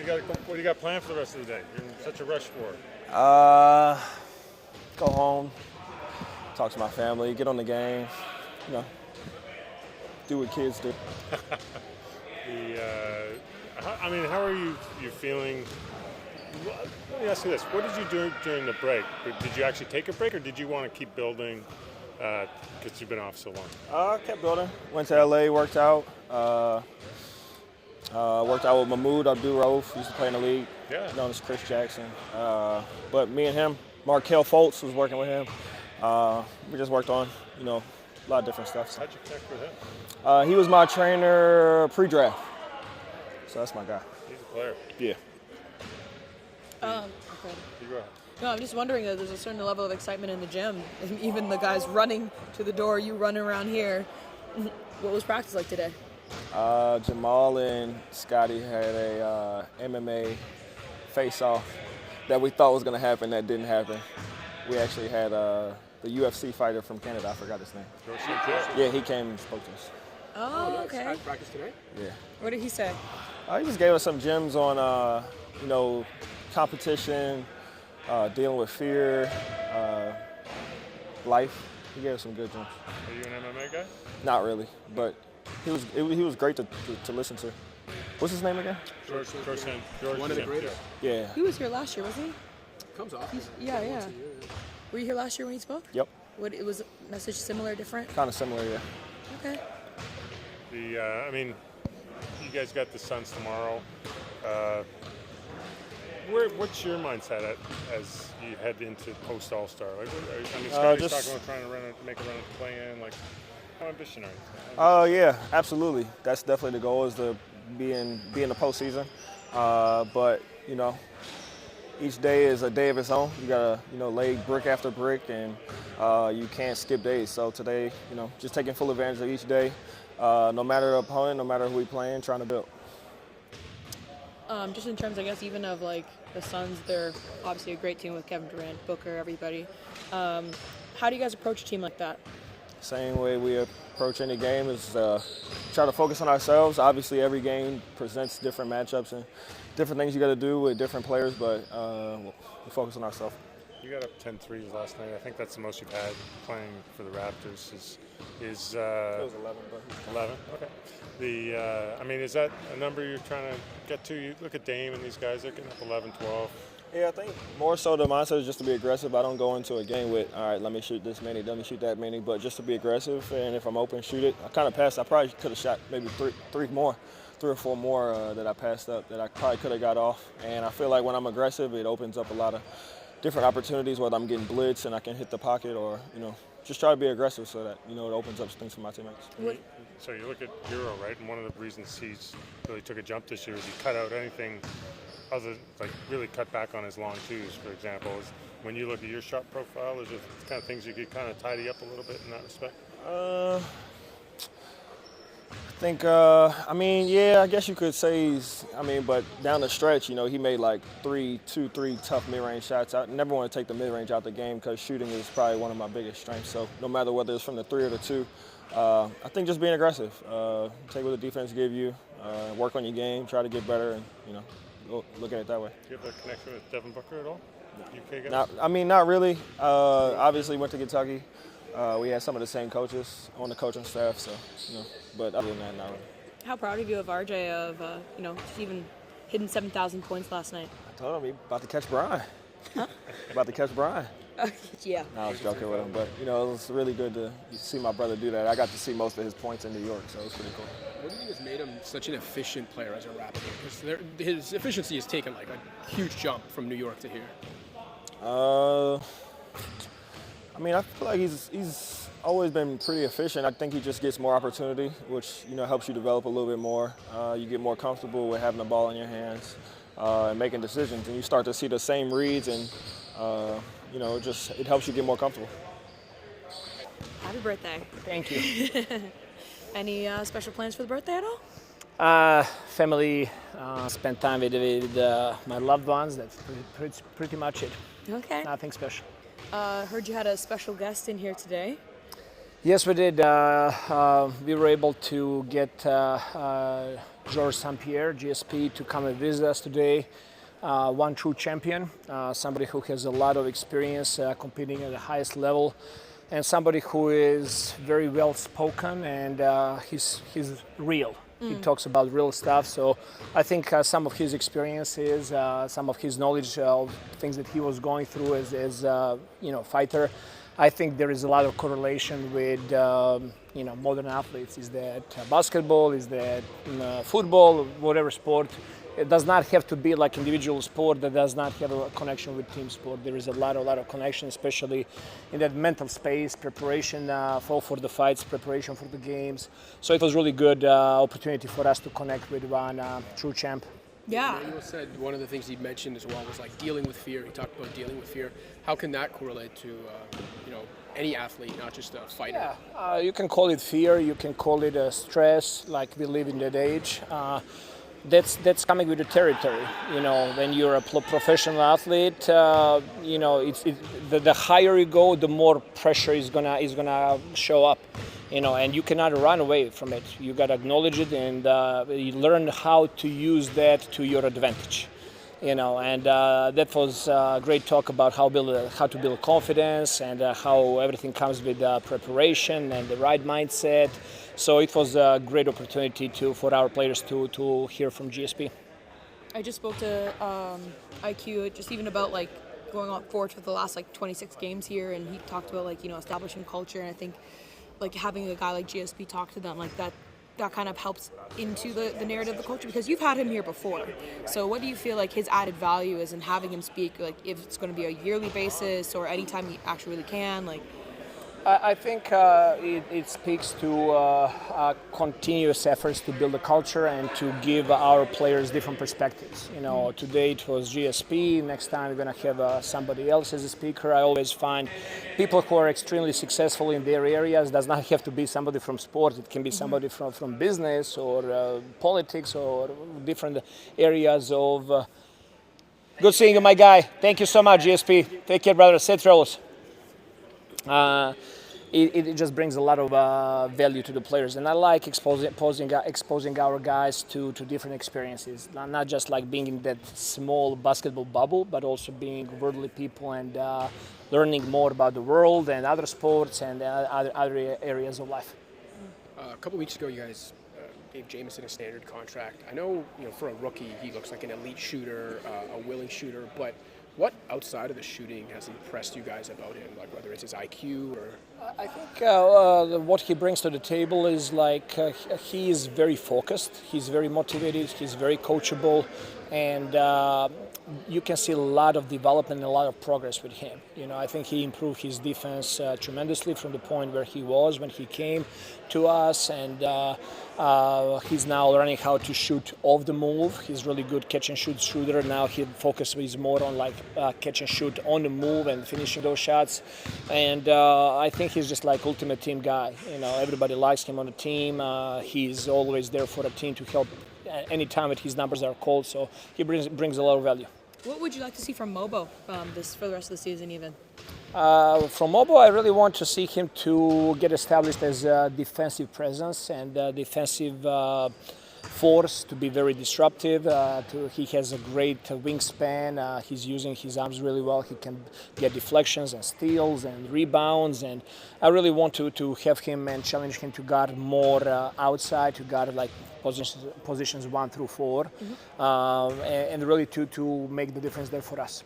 What do you got planned for the rest of the day? You're in such a rush for it. Go home, talk to my family, get on the game, do what kids do. How are you feeling? Let me ask you this: what did you do during the break? Did you actually take a break, or did you want to keep building? Because you've been off so long. I kept building. Went to LA, worked out. Worked out with Mahmoud Abdul-Rauf, used to play in the league. Yeah. Known as Chris Jackson. But me and him, Markelle Fultz was working with him. We just worked on, a lot of different stuff. How'd you connect with him? He was my trainer pre-draft. So that's my guy. He's a player. Yeah. Okay. You go ahead. No, I'm just wondering that there's a certain level of excitement in the gym. Even the guys running to the door, you running around here. What was practice like today? Jamal and Scotty had a MMA face-off that we thought was going to happen that didn't happen. We actually had the UFC fighter from Canada, I forgot his name. Yeah, he came and spoke to us. Oh, okay. Practice today? Yeah. What did he say? He just gave us some gems on, competition, dealing with fear, life. He gave us some good gems. Are you an MMA guy? Not really, but he was great to listen to. What's his name again? George. One of the greatest. Yeah. He was here last year, wasn't he? Comes off. Yeah. Were you here last year when he spoke? Yep. It was message similar, different? Kind of similar, yeah. Okay. You guys got the Suns tomorrow. What's your mindset as you head into post All-Star? Scotty's talking about trying to make a run at the play-in. How ambitious are you? Yeah, absolutely. That's definitely the goal, is to be in the postseason. But each day is a day of its own. You gotta lay brick after brick, and you can't skip days. So today, just taking full advantage of each day, no matter the opponent, no matter who we playing, trying to build. Just in terms, I guess, even of the Suns, they're obviously a great team with Kevin Durant, Booker, everybody. How do you guys approach a team like that? Same way we approach any game is try to focus on ourselves. Obviously, every game presents different matchups and different things you got to do with different players, but we focus on ourselves. You got up 10 threes last night. I think that's the most you've had playing for the Raptors. It was 11, but 11. Okay. Is that a number you're trying to get to? You look at Dame and these guys; they're getting up 11, 12. Yeah, I think more so the mindset is just to be aggressive. I don't go into a game with, all right, let me shoot this many, let me shoot that many, but just to be aggressive. And if I'm open, shoot it. I kind of passed. I probably could have shot maybe three or four more that I passed up that I probably could have got off. And I feel like when I'm aggressive, it opens up a lot of different opportunities, whether I'm getting blitzed and I can hit the pocket, or just try to be aggressive so that it opens up things for my teammates. So you look at Euro, right? And one of the reasons he's really took a jump this year is he cut out anything other, really cut back on his long twos, for example. When you look at your shot profile, is there kind of things you could kind of tidy up a little bit in that respect? I think, I guess you could say but down the stretch, he made three tough mid-range shots. I never want to take the mid-range out the game because shooting is probably one of my biggest strengths. So no matter whether it's from the 3 or the 2, I think just being aggressive, take what the defense give you, work on your game, try to get better, and, look at it that way. Do you have a connection with Devin Booker at all? UK guys? Not really. Obviously went to Kentucky. We had some of the same coaches on the coaching staff, so, but other than that, not really. How proud of you of RJ of, just even hitting 7,000 points last night? I told him he about to catch Brian. Huh? About to catch Brian. Yeah. No, I was joking with him, but, it was really good to see my brother do that. I got to see most of his points in New York, so it was pretty cool. What do you think has made him such an efficient player as a Raptor? Because his efficiency has taken a huge jump from New York to here. I feel like he's always been pretty efficient. I think he just gets more opportunity, which helps you develop a little bit more. You get more comfortable with having the ball in your hands and making decisions, and you start to see the same reads, and it helps you get more comfortable. Happy birthday! Thank you. Any special plans for the birthday at all? Family, spend time with my loved ones. That's pretty much it. Okay. Nothing special. Heard you had a special guest in here today. Yes, we did. We were able to get Georges St-Pierre, GSP, to come and visit us today. One true champion, somebody who has a lot of experience competing at the highest level, and somebody who is very well spoken, and he's real. He talks about real stuff. So I think some of his experiences, some of his knowledge of things that he was going through as fighter, I think there is a lot of correlation with modern athletes. Is that basketball? Is that football? Whatever sport. It does not have to be like individual sport that does not have a connection with team sport. There is a lot of connection, especially in that mental space, preparation for the fights, preparation for the games. So it was really good opportunity for us to connect with one true champ. Yeah. Immanuel said one of the things he mentioned as well was like dealing with fear. He talked about dealing with fear. How can that correlate to any athlete, not just a fighter? Yeah, you can call it fear. You can call it stress. Like we live in that age. That's coming with the territory. When you're a professional athlete, the higher you go, the more pressure is gonna show up. And you cannot run away from it. You gotta acknowledge it and you learn how to use that to your advantage. And that was a great talk about how to build confidence and how everything comes with preparation and the right mindset. So it was a great opportunity for our players to hear from GSP. I just spoke to IQ just even about like going on forward for the last 26 games here, and he talked about establishing culture, and I think like having a guy like GSP talk to them like that kind of helps into the narrative of the culture, because you've had him here before. So what do you feel like his added value is in having him speak, like if it's going to be a yearly basis or anytime he actually really can? I think it speaks to continuous efforts to build a culture and to give our players different perspectives. Today it was GSP, next time we're going to have somebody else as a speaker. I always find people who are extremely successful in their areas. Does not have to be somebody from sport. It can be somebody from business or politics or different areas of... Good seeing you, my guy. Thank you so much, GSP. Take care, brother. Safe travels. It just brings a lot of value to the players, and I like exposing our guys to different experiences, not just like being in that small basketball bubble, but also being worldly people and learning more about the world and other sports and other areas of life. A couple weeks ago, you guys gave Jamison a standard contract. I know, for a rookie, he looks like an elite shooter, a willing shooter, but what outside of the shooting has impressed you guys about him, like whether it's his IQ or... I think what he brings to the table is he is very focused, he's very motivated, he's very coachable, and you can see a lot of development and a lot of progress with him. I think he improved his defense tremendously from the point where he was when he came to us, and he's now learning how to shoot off the move. He's really good catch and shoot shooter. Now he focuses more on catch and shoot on the move and finishing those shots. And I think he's just like ultimate team guy. Everybody likes him on the team. He's always there for the team to help anytime that his numbers are called. So he brings a lot of value. What would you like to see from Mobo for the rest of the season even? From Mobo, I really want to see him to get established as a defensive presence and a defensive force, to be very disruptive. He has a great wingspan. He's using his arms really well. He can get deflections and steals and rebounds. And I really want to have him and challenge him to guard more outside, to guard positions 1 through 4, and really to make the difference there for us.